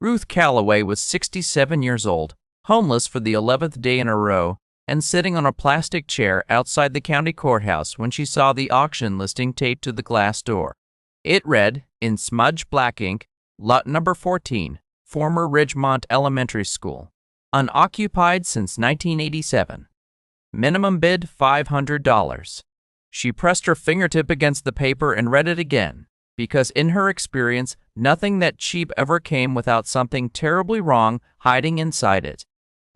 Ruth Calloway was 67 years old, homeless for the 11th day in a row, and sitting on a plastic chair outside the county courthouse when she saw the auction listing taped to the glass door. It read, in smudge black ink, Lot number 14, former Ridgemont Elementary School. Unoccupied since 1987. Minimum bid $500. She pressed her fingertip against the paper and read it again, because in her experience, nothing that cheap ever came without something terribly wrong hiding inside it.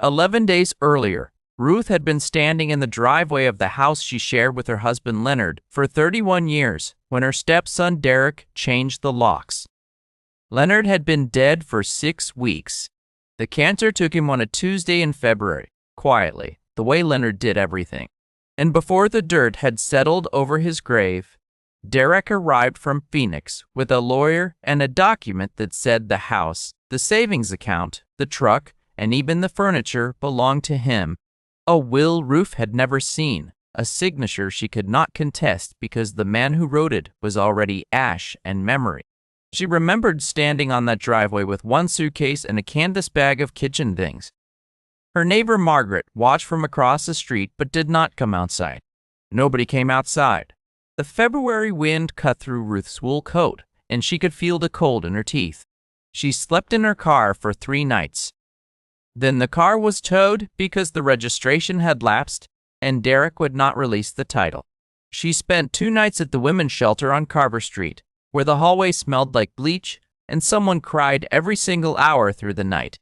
11 days earlier, Ruth had been standing in the driveway of the house she shared with her husband Leonard for 31 years when her stepson Derek changed the locks. Leonard had been dead for 6 weeks. The cancer took him on a Tuesday in February, quietly, the way Leonard did everything. And before the dirt had settled over his grave, Derek arrived from Phoenix with a lawyer and a document that said the house, the savings account, the truck, and even the furniture belonged to him. A will Ruth had never seen, a signature she could not contest because the man who wrote it was already ash and memory. She remembered standing on that driveway with one suitcase and a canvas bag of kitchen things. Her neighbor Margaret watched from across the street but did not come outside. Nobody came outside. The February wind cut through Ruth's wool coat, and she could feel the cold in her teeth. She slept in her car for 3 nights. Then the car was towed because the registration had lapsed, and Derek would not release the title. She spent 2 nights at the women's shelter on Carver Street, where the hallway smelled like bleach, and someone cried every single hour through the night.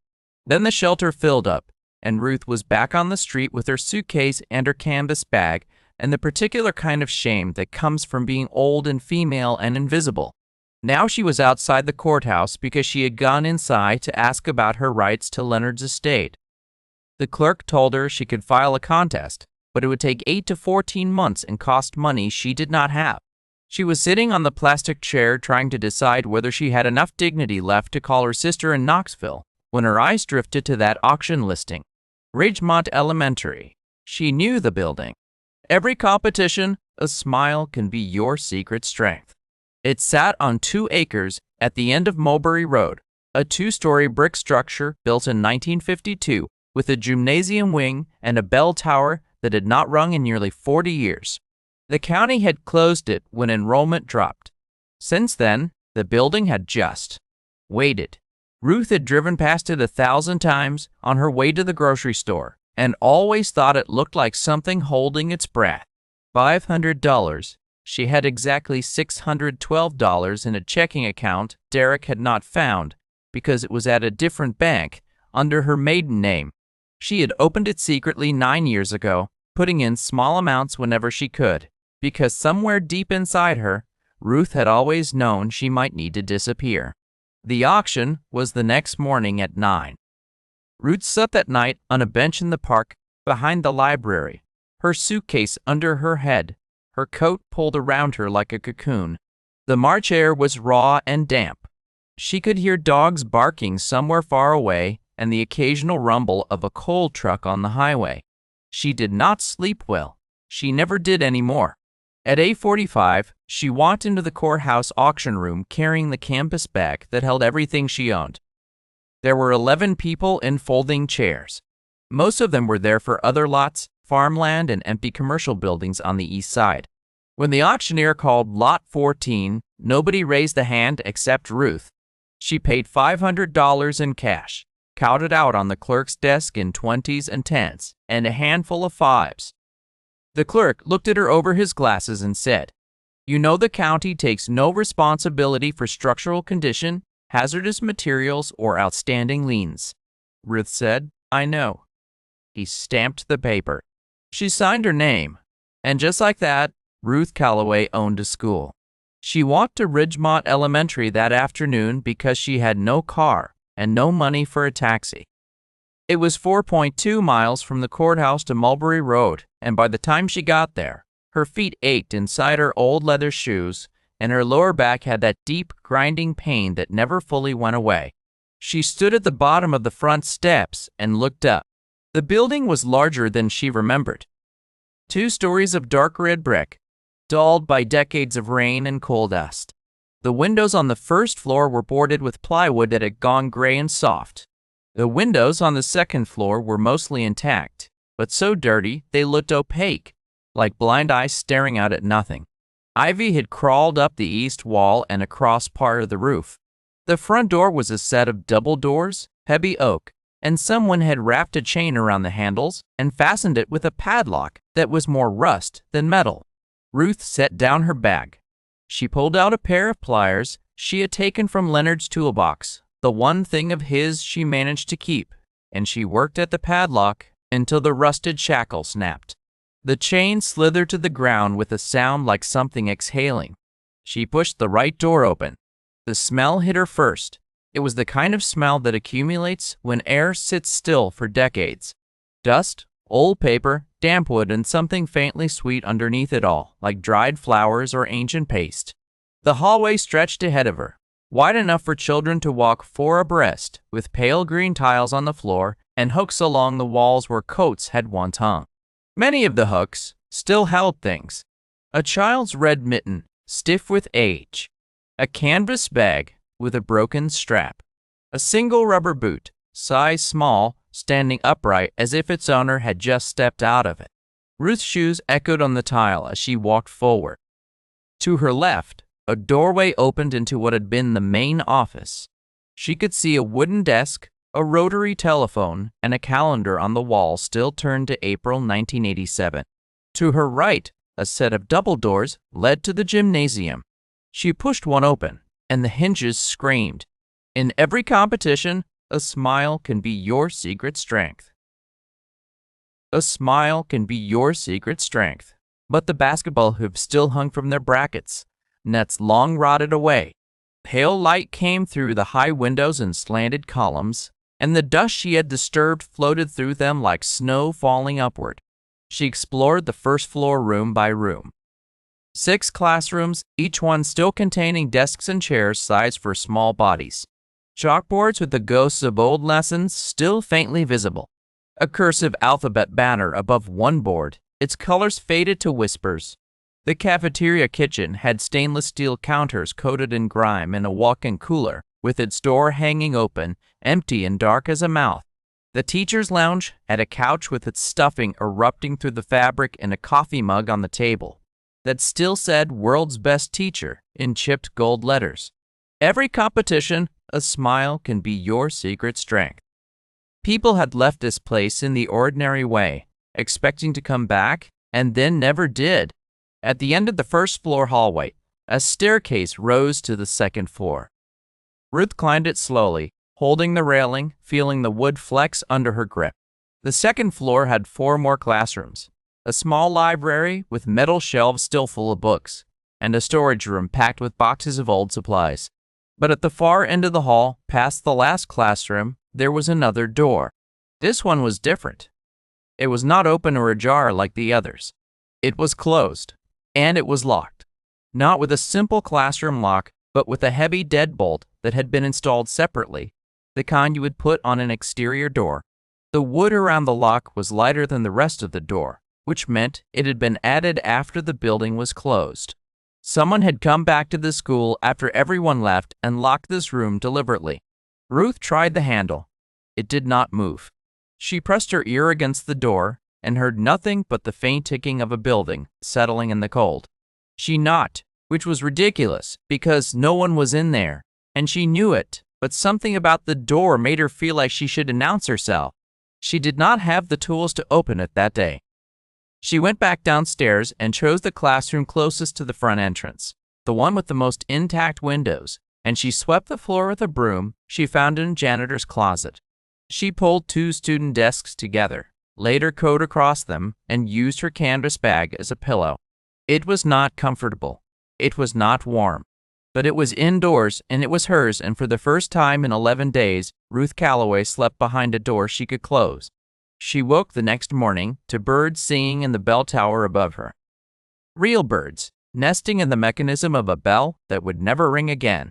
Then the shelter filled up, and Ruth was back on the street with her suitcase and her canvas bag, and the particular kind of shame that comes from being old and female and invisible. Now she was outside the courthouse because she had gone inside to ask about her rights to Leonard's estate. The clerk told her she could file a contest, but it would take 8 to 14 months and cost money she did not have. She was sitting on the plastic chair trying to decide whether she had enough dignity left to call her sister in Knoxville when her eyes drifted to that auction listing. Ridgemont Elementary. She knew the building. Every competition, a smile can be your secret strength. It sat on 2 acres at the end of Mulberry Road, a 2-story brick structure built in 1952 with a gymnasium wing and a bell tower that had not rung in nearly 40 years. The county had closed it when enrollment dropped. Since then, the building had just waited. Ruth had driven past it 1,000 times on her way to the grocery store and always thought it looked like something holding its breath. $500. She had exactly $612 in a checking account Derek had not found because it was at a different bank under her maiden name. She had opened it secretly 9 years ago, putting in small amounts whenever she could, because somewhere deep inside her, Ruth had always known she might need to disappear. The auction was the next morning at 9. Ruth sat that night on a bench in the park behind the library, her suitcase under her head, her coat pulled around her like a cocoon. The March air was raw and damp. She could hear dogs barking somewhere far away and the occasional rumble of a coal truck on the highway. She did not sleep well. She never did anymore. At 8:45, she walked into the courthouse auction room carrying the canvas bag that held everything she owned. There were 11 people in folding chairs. Most of them were there for other lots, farmland, and empty commercial buildings on the east side. When the auctioneer called Lot 14, nobody raised a hand except Ruth. She paid $500 in cash, counted out on the clerk's desk in 20s and 10s, and a handful of 5s. The clerk looked at her over his glasses and said, "You know the county takes no responsibility for structural condition, hazardous materials, or outstanding liens." Ruth said, "I know." He stamped the paper. She signed her name, and just like that, Ruth Calloway owned a school. She walked to Ridgemont Elementary that afternoon because she had no car and no money for a taxi. It was 4.2 miles from the courthouse to Mulberry Road, and by the time she got there, her feet ached inside her old leather shoes, and her lower back had that deep, grinding pain that never fully went away. She stood at the bottom of the front steps and looked up. The building was larger than she remembered. 2 stories of dark red brick, dulled by decades of rain and coal dust. The windows on the first floor were boarded with plywood that had gone gray and soft. The windows on the second floor were mostly intact, but so dirty they looked opaque, like blind eyes staring out at nothing. Ivy had crawled up the east wall and across part of the roof. The front door was a set of double doors, heavy oak, and someone had wrapped a chain around the handles and fastened it with a padlock that was more rust than metal. Ruth set down her bag. She pulled out a pair of pliers she had taken from Leonard's toolbox, the one thing of his she managed to keep, and she worked at the padlock until the rusted shackle snapped. The chain slithered to the ground with a sound like something exhaling. She pushed the right door open. The smell hit her first. It was the kind of smell that accumulates when air sits still for decades. Dust, old paper, damp wood, and something faintly sweet underneath it all, like dried flowers or ancient paste. The hallway stretched ahead of her, wide enough for children to walk four abreast, with pale green tiles on the floor and hooks along the walls where coats had once hung. Many of the hooks still held things. A child's red mitten, stiff with age. A canvas bag with a broken strap. A single rubber boot, size small, standing upright as if its owner had just stepped out of it. Ruth's shoes echoed on the tile as she walked forward. To her left, a doorway opened into what had been the main office. She could see a wooden desk, a rotary telephone, and a calendar on the wall still turned to April 1987. To her right, a set of double doors led to the gymnasium. She pushed one open, and the hinges screamed. In every competition, a smile can be your secret strength. A smile can be your secret strength. But the basketball hoops still hung from their brackets, nets long rotted away. Pale light came through the high windows and slanted columns, and the dust she had disturbed floated through them like snow falling upward. She explored the first floor room by room. 6 classrooms, each one still containing desks and chairs sized for small bodies. Chalkboards with the ghosts of old lessons still faintly visible. A cursive alphabet banner above one board, its colors faded to whispers. The cafeteria kitchen had stainless steel counters coated in grime and a walk-in cooler, with its door hanging open, empty and dark as a mouth. The teacher's lounge had a couch with its stuffing erupting through the fabric and a coffee mug on the table that still said "World's Best Teacher" in chipped gold letters. Every competition, a smile can be your secret strength. People had left this place in the ordinary way, expecting to come back, and then never did. At the end of the first floor hallway, a staircase rose to the second floor. Ruth climbed it slowly, holding the railing, feeling the wood flex under her grip. The second floor had 4 more classrooms, a small library with metal shelves still full of books, and a storage room packed with boxes of old supplies. But at the far end of the hall, past the last classroom, there was another door. This one was different. It was not open or ajar like the others. It was closed, and it was locked. Not with a simple classroom lock, but with a heavy deadbolt that had been installed separately, the kind you would put on an exterior door. The wood around the lock was lighter than the rest of the door, which meant it had been added after the building was closed. Someone had come back to the school after everyone left and locked this room deliberately. Ruth tried the handle. It did not move. She pressed her ear against the door and heard nothing but the faint ticking of a building settling in the cold. She knocked, which was ridiculous because no one was in there, and she knew it, but something about the door made her feel like she should announce herself. She did not have the tools to open it that day. She went back downstairs and chose the classroom closest to the front entrance, the one with the most intact windows, and she swept the floor with a broom she found in a janitor's closet. She pulled 2 student desks together, laid her coat across them, and used her canvas bag as a pillow. It was not comfortable. It was not warm. But it was indoors, and it was hers, and for the first time in 11 days, Ruth Calloway slept behind a door she could close. She woke the next morning to birds singing in the bell tower above her. Real birds, nesting in the mechanism of a bell that would never ring again.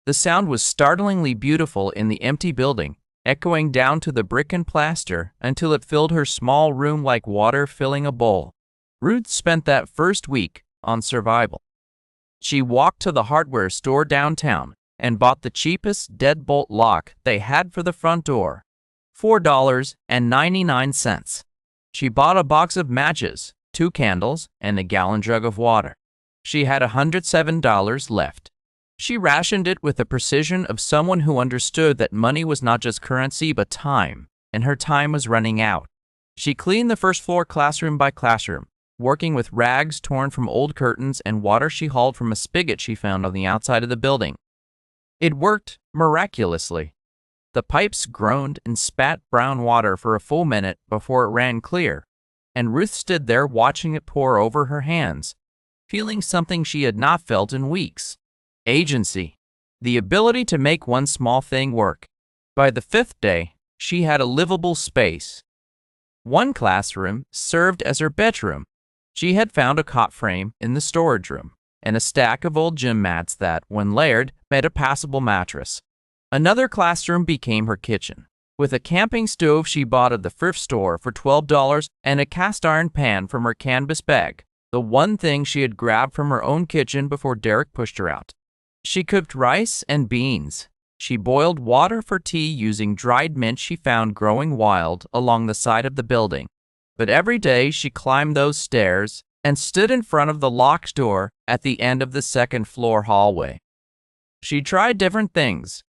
The sound was startlingly beautiful in the empty building, echoing down to the brick and plaster until it filled her small room like water filling a bowl. Ruth spent that first week on survival. She walked to the hardware store downtown and bought the cheapest deadbolt lock they had for the front door, $4.99. She bought a box of matches, 2 candles, and a gallon jug of water. She had $107 left. She rationed it with the precision of someone who understood that money was not just currency but time, and her time was running out. She cleaned the first floor classroom by classroom, working with rags torn from old curtains and water she hauled from a spigot she found on the outside of the building. It worked miraculously. The pipes groaned and spat brown water for a full minute before it ran clear, and Ruth stood there watching it pour over her hands, feeling something she had not felt in weeks. Agency. The ability to make one small thing work. By the 5th day, she had a livable space. One classroom served as her bedroom. She had found a cot frame in the storage room and a stack of old gym mats that, when layered, made a passable mattress. Another classroom became her kitchen, with a camping stove she bought at the thrift store for $12 and a cast iron pan from her canvas bag, the one thing she had grabbed from her own kitchen before Derek pushed her out. She cooked rice and beans. She boiled water for tea using dried mint she found growing wild along the side of the building. But every day she climbed those stairs and stood in front of the locked door at the end of the 2nd floor hallway. She tried different things: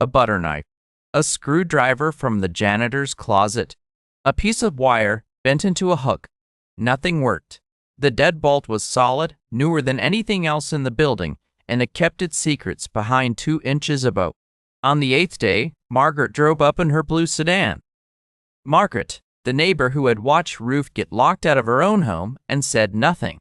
a butter knife, a screwdriver from the janitor's closet, a piece of wire bent into a hook. Nothing worked. The deadbolt was solid, newer than anything else in the building, and it kept its secrets behind 2 inches of oak. On the 8th day, Margaret drove up in her blue sedan. Margaret, the neighbor who had watched Ruth get locked out of her own home and said nothing.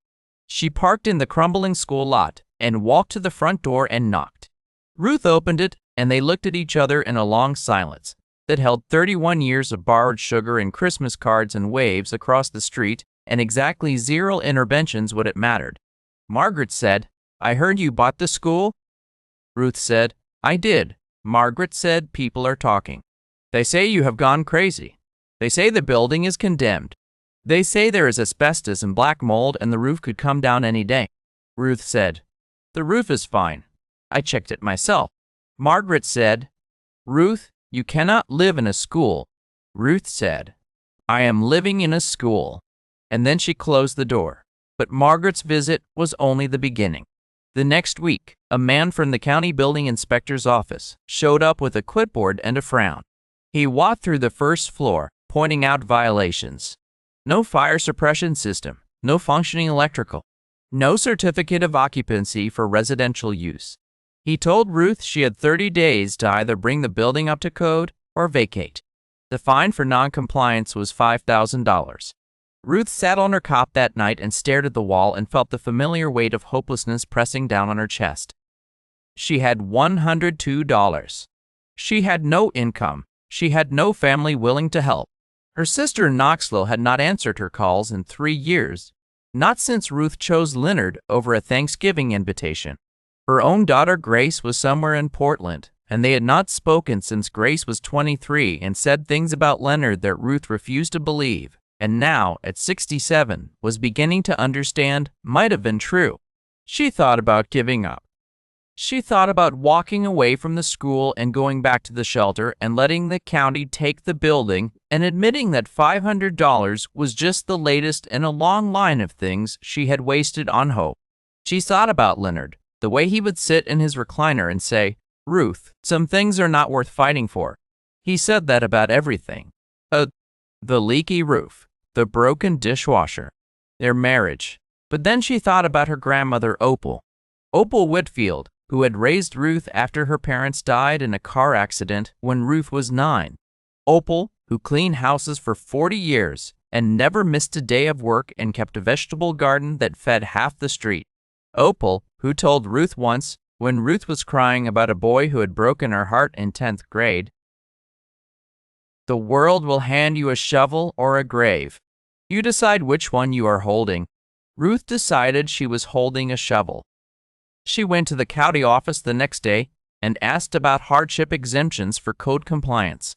She parked in the crumbling school lot and walked to the front door and knocked. Ruth opened it, and they looked at each other in a long silence that held 31 years of borrowed sugar and Christmas cards and waves across the street and exactly 0 interventions when it mattered. Margaret said, "I heard you bought the school?" Ruth said, "I did." Margaret said, "People are talking. They say you have gone crazy. They say the building is condemned. They say there is asbestos and black mold and the roof could come down any day." Ruth said, "The roof is fine. I checked it myself." Margaret said, "Ruth, you cannot live in a school." Ruth said, "I am living in a school." And then she closed the door. But Margaret's visit was only the beginning. The next week, a man from the county building inspector's office showed up with a clipboard and a frown. He walked through the first floor, pointing out violations. No fire suppression system, no functioning electrical, no certificate of occupancy for residential use. He told Ruth she had 30 days to either bring the building up to code or vacate. The fine for non-compliance was $5,000. Ruth sat on her cot that night and stared at the wall and felt the familiar weight of hopelessness pressing down on her chest. She had $102. She had no income. She had no family willing to help. Her sister in Knoxville had not answered her calls in 3 years, not since Ruth chose Leonard over a Thanksgiving invitation. Her own daughter Grace was somewhere in Portland, and they had not spoken since Grace was 23 and said things about Leonard that Ruth refused to believe, and now, at 67, was beginning to understand might have been true. She thought about giving up. She thought about walking away from the school and going back to the shelter and letting the county take the building and admitting that $500 was just the latest in a long line of things she had wasted on hope. She thought about Leonard, the way he would sit in his recliner and say, "Ruth, some things are not worth fighting for." He said that about everything. The leaky roof, the broken dishwasher, their marriage. But then she thought about her grandmother Opal Whitfield, who had raised Ruth after her parents died in a car accident when Ruth was 9. Opal, who cleaned houses for 40 years and never missed a day of work and kept a vegetable garden that fed half the street. Opal, who told Ruth once, when Ruth was crying about a boy who had broken her heart in 10th grade, "The world will hand you a shovel or a grave. You decide which one you are holding." Ruth decided she was holding a shovel. She went to the county office the next day and asked about hardship exemptions for code compliance.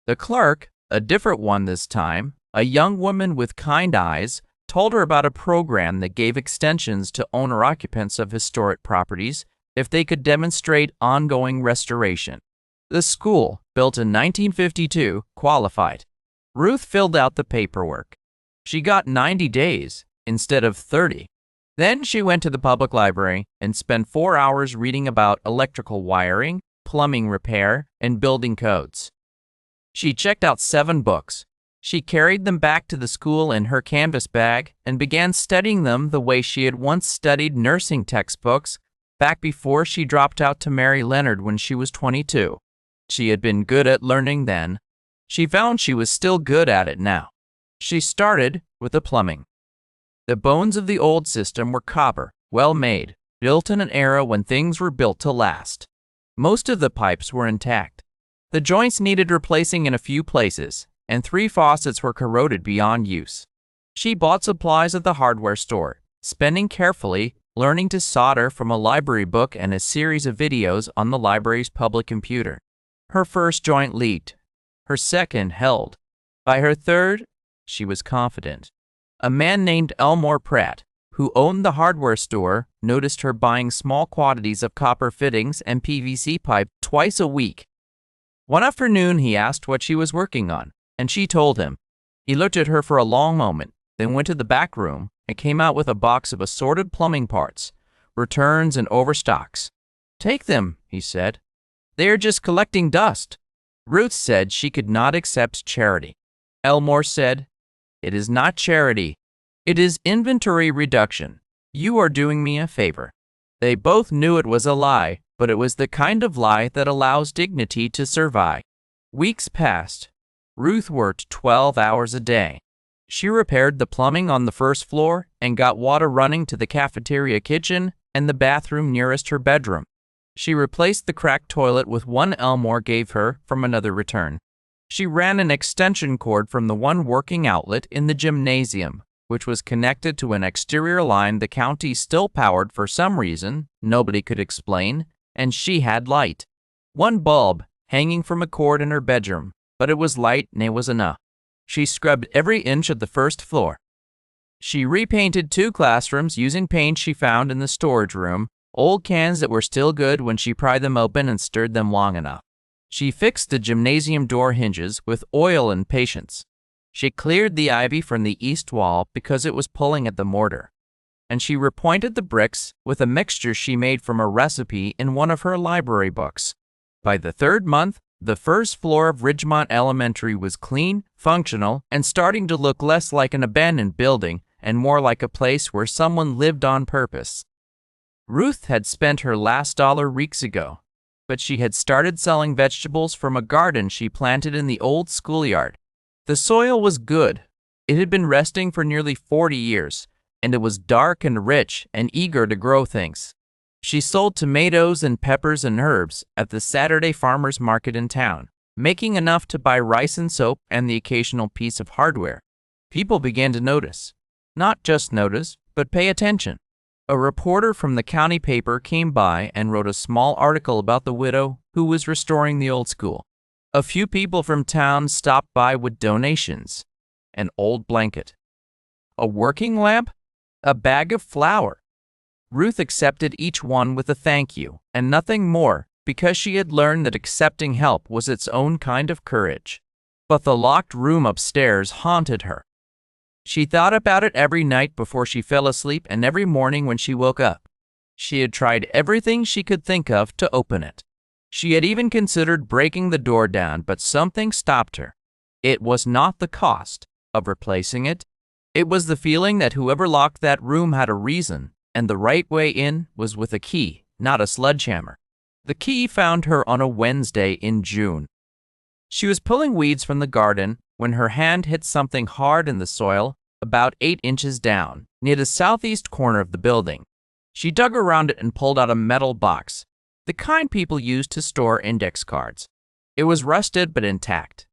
The clerk, a different one this time, a young woman with kind eyes, told her about a program that gave extensions to owner-occupants of historic properties if they could demonstrate ongoing restoration. The school, built in 1952, qualified. Ruth filled out the paperwork. She got 90 days instead of 30. Then she went to the public library and spent 4 hours reading about electrical wiring, plumbing repair, and building codes. She checked out 7 books. She carried them back to the school in her canvas bag and began studying them the way she had once studied nursing textbooks back before she dropped out to marry Leonard when she was 22. She had been good at learning then. She found she was still good at it now. She started with the plumbing. The bones of the old system were copper, well made, built in an era when things were built to last. Most of the pipes were intact. The joints needed replacing in a few places, and 3 faucets were corroded beyond use. She bought supplies at the hardware store, spending carefully, learning to solder from a library book and a series of videos on the library's public computer. Her first joint leaked. Her second held. By her third, she was confident. A man named Elmore Pratt, who owned the hardware store, noticed her buying small quantities of copper fittings and PVC pipe twice a week. One afternoon, he asked what she was working on, and she told him. He looked at her for a long moment, then went to the back room and came out with a box of assorted plumbing parts, returns, and overstocks. "Take them," he said. "They are just collecting dust." Ruth said she could not accept charity. Elmore said, "It is not charity. It is inventory reduction. You are doing me a favor." They both knew it was a lie, but it was the kind of lie that allows dignity to survive. Weeks passed. Ruth worked 12 hours a day. She repaired the plumbing on the first floor and got water running to the cafeteria kitchen and the bathroom nearest her bedroom. She replaced the cracked toilet with one Elmore gave her from another return. She ran an extension cord from the one working outlet in the gymnasium, which was connected to an exterior line the county still powered for some reason nobody could explain, and she had light. One bulb hanging from a cord in her bedroom, but it was light and it was enough. She scrubbed every inch of the first floor. She repainted 2 classrooms using paint she found in the storage room, old cans that were still good when she pried them open and stirred them long enough. She fixed the gymnasium door hinges with oil and patience. She cleared the ivy from the east wall because it was pulling at the mortar. And she repointed the bricks with a mixture she made from a recipe in one of her library books. By the 3rd month, the first floor of Ridgemont Elementary was clean, functional, and starting to look less like an abandoned building and more like a place where someone lived on purpose. Ruth had spent her last dollar weeks ago, but she had started selling vegetables from a garden she planted in the old schoolyard. The soil was good. It had been resting for nearly 40 years, and it was dark and rich and eager to grow things. She sold tomatoes and peppers and herbs at the Saturday farmers market in town, making enough to buy rice and soap and the occasional piece of hardware. People began to notice. Not just notice, but pay attention. A reporter from the county paper came by and wrote a small article about the widow who was restoring the old school. A few people from town stopped by with donations. An old blanket. A working lamp? A bag of flour. Ruth accepted each one with a thank you and nothing more because she had learned that accepting help was its own kind of courage. But the locked room upstairs haunted her. She thought about it every night before she fell asleep and every morning when she woke up. She had tried everything she could think of to open it. She had even considered breaking the door down, but something stopped her. It was not the cost of replacing it. It was the feeling that whoever locked that room had a reason, and the right way in was with a key, not a sledgehammer. The key found her on a Wednesday in June. She was pulling weeds from the garden when her hand hit something hard in the soil about 8 inches down, near the southeast corner of the building. She dug around it and pulled out a metal box, the kind people use to store index cards. It was rusted but intact.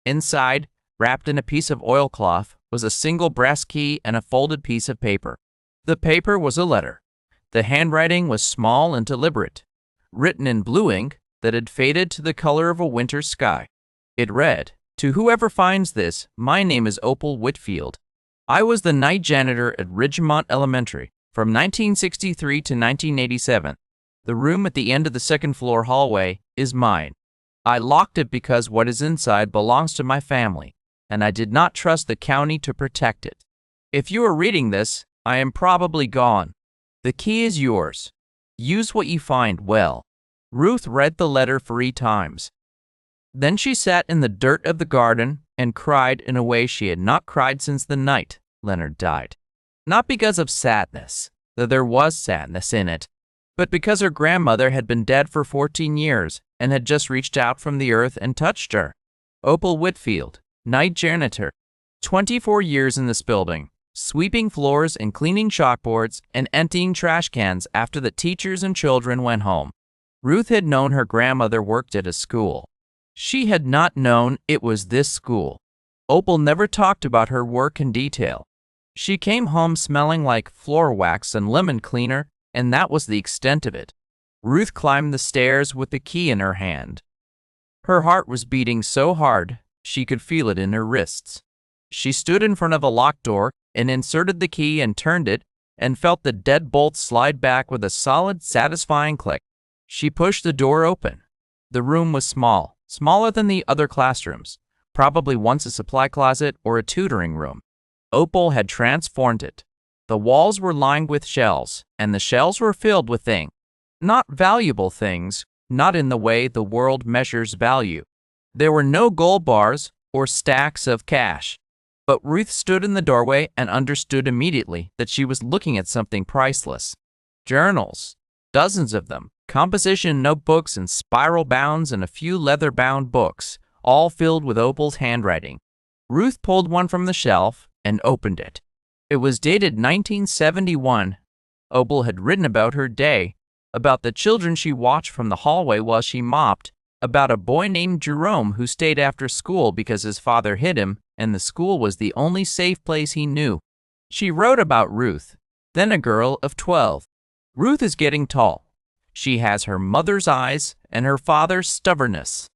Inside, wrapped in a piece of oilcloth, was a single brass key and a folded piece of paper. The paper was a letter. The handwriting was small and deliberate, written in blue ink that had faded to the color of a winter sky. It read, "To whoever finds this, my name is Opal Whitfield. I was the night janitor at Ridgemont Elementary from 1963 to 1987. The room at the end of the second-floor hallway is mine. I locked it because what is inside belongs to my family, and I did not trust the county to protect it. If you are reading this, I am probably gone. The key is yours. Use what you find well. Ruth read the letter 3 times. Then she sat in the dirt of the garden and cried in a way she had not cried since the night Leonard died. Not because of sadness, though there was sadness in it, but because her grandmother had been dead for 14 years and had just reached out from the earth and touched her. Opal Whitfield, night janitor, 24 years in this building, sweeping floors and cleaning chalkboards and emptying trash cans after the teachers and children went home. Ruth had known her grandmother worked at a school. She had not known it was this school. Opal never talked about her work in detail. She came home smelling like floor wax and lemon cleaner, and that was the extent of it. Ruth climbed the stairs with the key in her hand. Her heart was beating so hard she could feel it in her wrists. She stood in front of a locked door and inserted the key and turned it and felt the deadbolt slide back with a solid, satisfying click. She pushed the door open. The room was small, smaller than the other classrooms, probably once a supply closet or a tutoring room. Opal had transformed it. The walls were lined with shelves, and the shelves were filled with things. Not valuable things, not in the way the world measures value. There were no gold bars or stacks of cash. But Ruth stood in the doorway and understood immediately that she was looking at something priceless. Journals, dozens of them, composition notebooks and spiral bounds and a few leather-bound books, all filled with Opal's handwriting. Ruth pulled one from the shelf and opened it. It was dated 1971. Opal had written about her day, about the children she watched from the hallway while she mopped, about a boy named Jerome who stayed after school because his father hid him, and the school was the only safe place he knew. She wrote about Ruth, then a girl of 12. Ruth is getting tall. She has her mother's eyes and her father's stubbornness.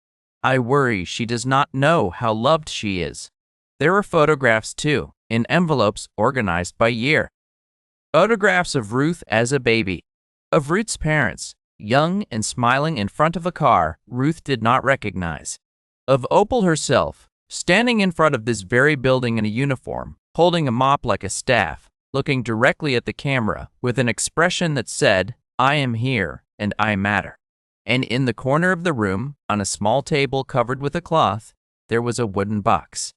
I worry she does not know how loved she is. There are photographs, too, in envelopes organized by year. Photographs of Ruth as a baby, of Ruth's parents, young and smiling in front of a car Ruth did not recognize, of Opal herself, standing in front of this very building in a uniform, holding a mop like a staff, looking directly at the camera with an expression that said, "I am here and I matter." And in the corner of the room, on a small table covered with a cloth, there was a wooden box.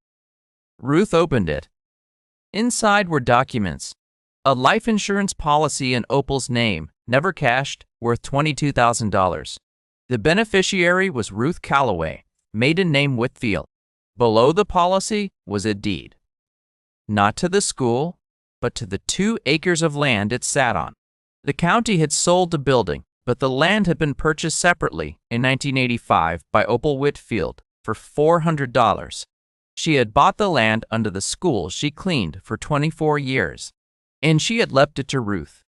Ruth opened it. Inside were documents. A life insurance policy in Opal's name, never cashed, worth $22,000. The beneficiary was Ruth Calloway, maiden name Whitfield. Below the policy was a deed. Not to the school, but to the 2 acres of land it sat on. The county had sold the building, but the land had been purchased separately in 1985 by Opal Whitfield for $400. She had bought the land under the school she cleaned for 24 years, and she had left it to Ruth.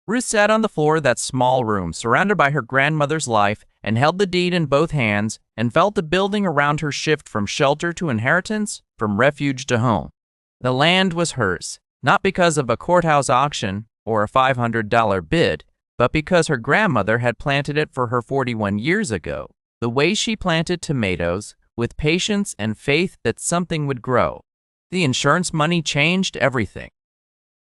Ruth sat on the floor of that small room, surrounded by her grandmother's life, and held the deed in both hands and felt the building around her shift from shelter to inheritance, from refuge to home. The land was hers, not because of a courthouse auction or a $500 bid, but because her grandmother had planted it for her 41 years ago, the way she planted tomatoes, with patience and faith that something would grow. The insurance money changed everything.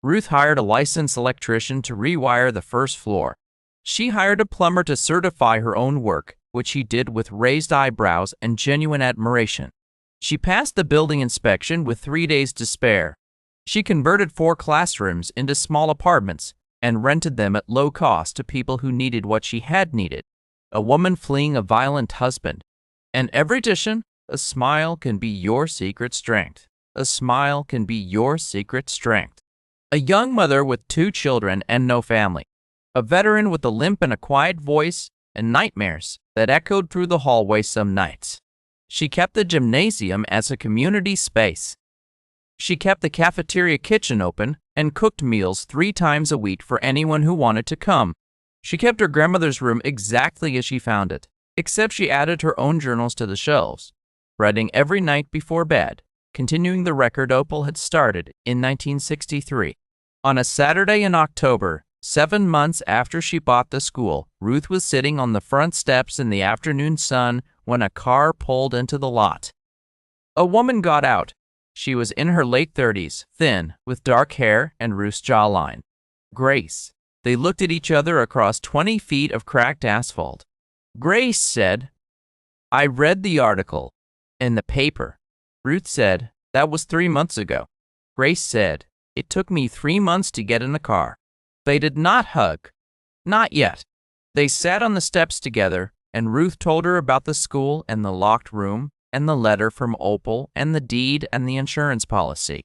Ruth hired a licensed electrician to rewire the first floor. She hired a plumber to certify her own work, which he did with raised eyebrows and genuine admiration. She passed the building inspection with 3 days to spare. She converted 4 classrooms into small apartments and rented them at low cost to people who needed what she had needed. A woman fleeing a violent husband. And every addition, a smile can be your secret strength. A smile can be your secret strength. A young mother with 2 children and no family. A veteran with a limp and a quiet voice and nightmares that echoed through the hallway some nights. She kept the gymnasium as a community space. She kept the cafeteria kitchen open and cooked meals 3 times a week for anyone who wanted to come. She kept her grandmother's room exactly as she found it, except she added her own journals to the shelves, writing every night before bed, continuing the record Opal had started in 1963. On a Saturday in October, 7 months after she bought the school, Ruth was sitting on the front steps in the afternoon sun when a car pulled into the lot. A woman got out. She was in her late 30s, thin, with dark hair and Ruth's jawline. Grace. They looked at each other across 20 feet of cracked asphalt. Grace said, "I read the article in the paper." Ruth said, "That was 3 months ago." Grace said, "It took me 3 months to get in the car." They did not hug. Not yet. They sat on the steps together, and Ruth told her about the school and the locked room and the letter from Opal and the deed and the insurance policy.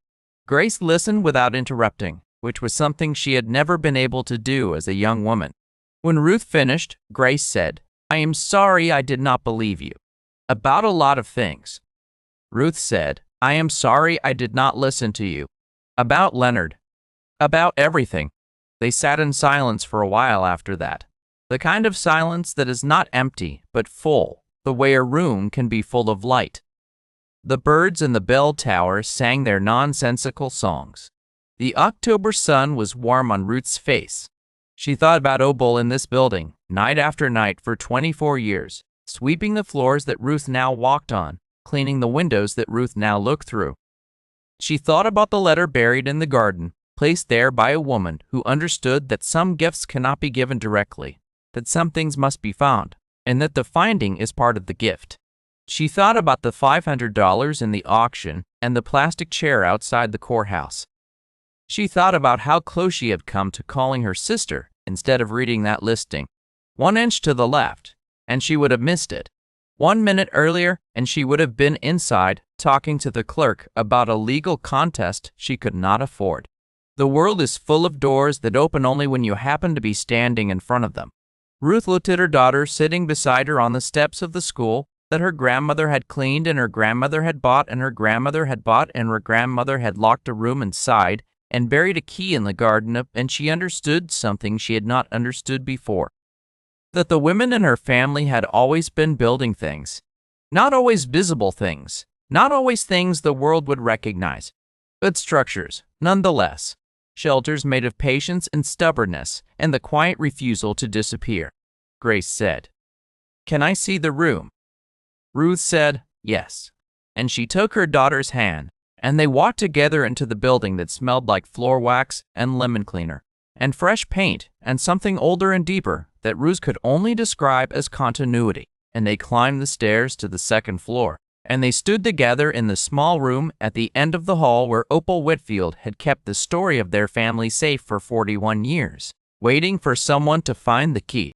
Grace listened without interrupting, which was something she had never been able to do as a young woman. When Ruth finished, Grace said, "I am sorry I did not believe you. About a lot of things." Ruth said, "I am sorry I did not listen to you. About Leonard. About everything." They sat in silence for a while after that. The kind of silence that is not empty, but full, the way a room can be full of light. The birds in the bell tower sang their nonsensical songs. The October sun was warm on Ruth's face. She thought about Opal in this building, night after night for 24 years, sweeping the floors that Ruth now walked on, cleaning the windows that Ruth now looked through. She thought about the letter buried in the garden, placed there by a woman who understood that some gifts cannot be given directly, that some things must be found, and that the finding is part of the gift. She thought about the $500 in the auction and the plastic chair outside the courthouse. She thought about how close she had come to calling her sister instead of reading that listing. 1 inch to the left, and she would have missed it. 1 minute earlier, and she would have been inside talking to the clerk about a legal contest she could not afford. The world is full of doors that open only when you happen to be standing in front of them. Ruth looked at her daughter sitting beside her on the steps of the school that her grandmother had cleaned and her grandmother had bought and her grandmother had bought and her grandmother had locked a room inside and buried a key in the garden, and she understood something she had not understood before. That the women in her family had always been building things. Not always visible things, not always things the world would recognize, but structures, nonetheless. Shelters made of patience and stubbornness and the quiet refusal to disappear. Grace said, "Can I see the room?" Ruth said, "Yes." And she took her daughter's hand, and they walked together into the building that smelled like floor wax and lemon cleaner, and fresh paint, and something older and deeper that Ruth could only describe as continuity. And they climbed the stairs to the second floor, and they stood together in the small room at the end of the hall where Opal Whitfield had kept the story of their family safe for 41 years, waiting for someone to find the key.